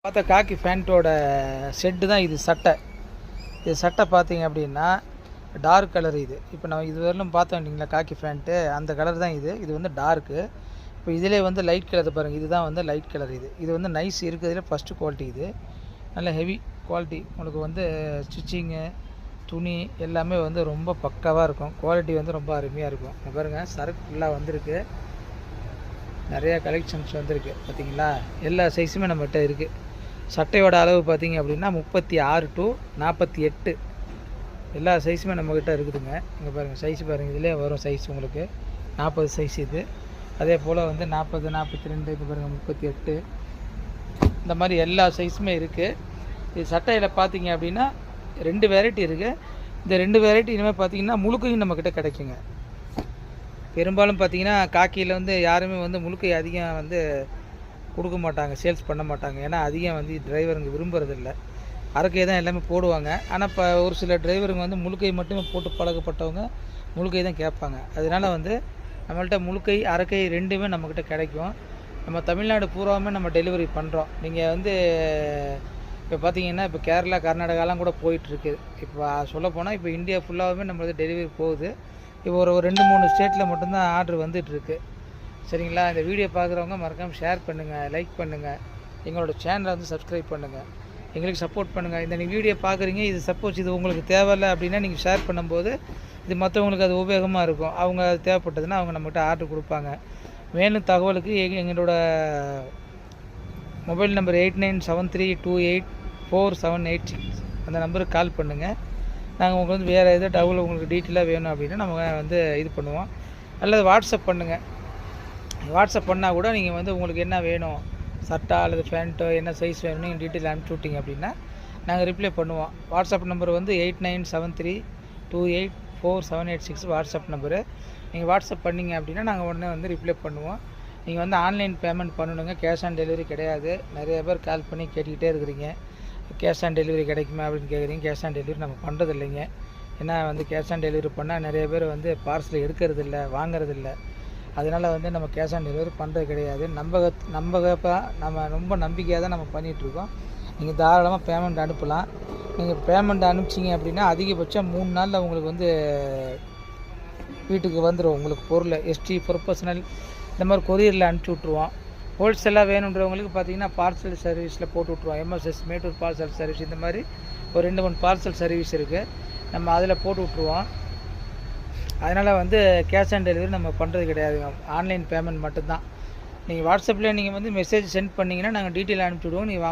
பார்த்த காக்கி பேண்ட்டோட செட்டு தான் இது. சட்டை இது சட்டை பார்த்தீங்க அப்படின்னா டார்க் கலர். இது இப்போ நம்ம இது வரலும் பார்த்தோம் இல்லைங்களா, காக்கி பேண்ட்டு அந்த கலர் தான் இது. இது வந்து டார்க்கு. இப்போ இதிலே வந்து லைட் கலர் பாருங்கள், இதுதான் வந்து லைட் கலர். இது வந்து நைஸ் இருக்கிறதுல ஃபஸ்ட்டு குவாலிட்டி. இது நல்ல ஹெவி குவாலிட்டி. உங்களுக்கு வந்து ஸ்டிச்சிங்கு துணி எல்லாமே வந்து ரொம்ப பக்காவாக இருக்கும். குவாலிட்டி வந்து ரொம்ப அருமையாக இருக்கும். பாருங்கள், சரக்கு ஃபுல்லாக வந்திருக்கு. நிறையா கலெக்ஷன்ஸ் வந்திருக்கு பார்த்தீங்களா. எல்லா சைஸுமே நம்மகிட்ட இருக்குது. சட்டையோட அளவு பார்த்திங்க அப்படின்னா 36 to 48 எல்லா சைஸுமே நம்மக்கிட்ட இருக்குதுங்க. இங்கே பாருங்கள் சைஸ் பாருங்கள், இதிலே வரும் சைஸ் உங்களுக்கு 40 சைஸ் இது. அதே போல் வந்து 40, 42, இப்போ பாருங்கள் 38, இந்த மாதிரி எல்லா சைஸுமே இருக்குது. இது சட்டையில் பார்த்தீங்க அப்படின்னா 2 வெரைட்டி இருக்குது. இந்த 2 வெரைட்டி இனிமேல் பார்த்தீங்கன்னா முழுக்கையும் நம்மக்கிட்ட கிடைக்குங்க. பெரும்பாலும் பார்த்தீங்கன்னா காக்கியில் வந்து யாருமே வந்து முழுக்கை அதிகம் வந்து கொடுக்க மாட்டாங்க, சேல்ஸ் பண்ண மாட்டாங்க. ஏன்னா அதிகம் வந்து டிரைவருங்க விரும்புறதில்லை. அரக்கை தான் எல்லாமே போடுவாங்க. ஆனால் இப்போ ஒரு சில டிரைவருங்க வந்து முழுக்கை மட்டுமே போட்டு பழக்கப்பட்டவங்க முழுக்கை தான் கேட்பாங்க. அதனால் வந்து நம்மள்ட்ட முழுக்கை அரக்கை ரெண்டுமே நம்மக்கிட்ட கிடைக்கும். நம்ம தமிழ்நாடு பூராவுமே நம்ம டெலிவரி பண்ணுறோம். நீங்கள் வந்து இப்போ பார்த்தீங்கன்னா இப்போ கேரளா கர்நாடகாலாம் கூட போயிட்டுருக்கு. இப்போ சொல்லப்போனால் இப்போ இந்தியா ஃபுல்லாகவுமே நம்மளுக்கு டெலிவரி போகுது. இப்போ ஒரு 2-3 ஸ்டேட்டில் மட்டும்தான் ஆர்டர் வந்துட்டுருக்கு. சரிங்களா. இந்த வீடியோ பார்க்குறவங்க மறக்காமல் ஷேர் பண்ணுங்கள், லைக் பண்ணுங்கள், எங்களோட சேனலை வந்து சப்ஸ்கிரைப் பண்ணுங்கள், எங்களுக்கு சப்போர்ட் பண்ணுங்கள். இந்த நீங்கள் வீடியோ பார்க்குறீங்க, இது சப்போஸ் இது உங்களுக்கு தேவையில்லை அப்படின்னா நீங்கள் ஷேர் பண்ணும்போது இது மற்றவங்களுக்கு அது உபயோகமாக இருக்கும். அவங்க அது தேவைப்பட்டதுன்னா அவங்க நம்மகிட்ட ஆர்டர் கொடுப்பாங்க. மேலும் தகவலுக்கு எங்களோட மொபைல் நம்பர் 8973284786 அந்த நம்பருக்கு கால் பண்ணுங்கள். நாங்கள் உங்களுக்கு வந்து வேறு எதாவது டவுல் உங்களுக்கு டீட்டெயிலாக வேணும் அப்படின்னா நம்ம வந்து இது பண்ணுவோம். அல்லது வாட்ஸ்அப் பண்ணுங்கள். வாட்ஸ்அப் பண்ணால் கூட நீங்கள் வந்து உங்களுக்கு என்ன வேணும், சட்டை அல்லது பேண்ட்டோ என்ன சைஸ் வேணும் நீங்கள் டீட்டெயில் அனுப்பிச்சி விட்டிங்க அப்படின்னா நாங்கள் ரிப்ளை பண்ணுவோம். வாட்ஸ்அப் நம்பர் வந்து 8973284786 வாட்ஸ்அப் நம்பரு. நீங்கள் வாட்ஸ்அப் பண்ணிங்க அப்படின்னா நாங்கள் உடனே வந்து ரிப்ளை பண்ணுவோம். நீங்கள் வந்து ஆன்லைன் பேமெண்ட் பண்ணணுங்க, கேஷ் ஆன் டெலிவரி கிடையாது. நிறைய பேர் கால் பண்ணி கேட்டுக்கிட்டே இருக்கிறீங்க, கேஷ் ஆன் டெலிவரி கிடைக்குமா அப்படின்னு கேட்குறீங்க. கேஷ் ஆன் டெலிவரி நம்ம பண்ணுறது இல்லைங்க. ஏன்னா வந்து கேஷ் ஆன் டெலிவரி பண்ணால் நிறைய பேர் வந்து பார்சல் எடுக்கிறதில்ல, வாங்குறதில்ல. அதனால் வந்து நம்ம கேஷ் ஆன் டெலிவரி பண்ணுறது கிடையாது. நம்ம ரொம்ப நம்பிக்கையாக தான் நம்ம பண்ணிகிட்ருக்கோம். நீங்கள் தாராளமாக பேமெண்ட் அனுப்பலாம். நீங்கள் பேமெண்ட் அனுப்பிச்சிங்க அப்படின்னா அதிகபட்சம் 3 நாளில் உங்களுக்கு வந்து வீட்டுக்கு வந்துடும். உங்களுக்கு பொருள் எஸ்டி ப்ரொஃபஷனல் இந்த மாதிரி கொரியரில் அனுப்பிச்சி விட்ருவோம். ஹோல்சேலாக வேணுன்றவங்களுக்கு பார்த்தீங்கன்னா பார்சல் சர்வீஸில் போட்டு விட்ருவோம். எம்எஸ்எஸ் மேட்டூர் பார்சல் சர்வீஸ் இந்த மாதிரி ஒரு 2-3 பார்சல் சர்வீஸ் இருக்குது. நம்ம அதில் போட்டு விட்ருவோம். அதனால் வந்து கேஷ் ஆன் டெலிவரி நம்ம பண்ணுறது கிடையாதுங்க, ஆன்லைன் பேமெண்ட் மட்டும்தான். நீங்கள் வாட்ஸ்அப்பில் நீங்கள் வந்து மெசேஜ் சென்ட் பண்ணிங்கன்னா நாங்கள் டீட்டெயில் அனுப்பிச்சி விடுவோம். நீங்கள்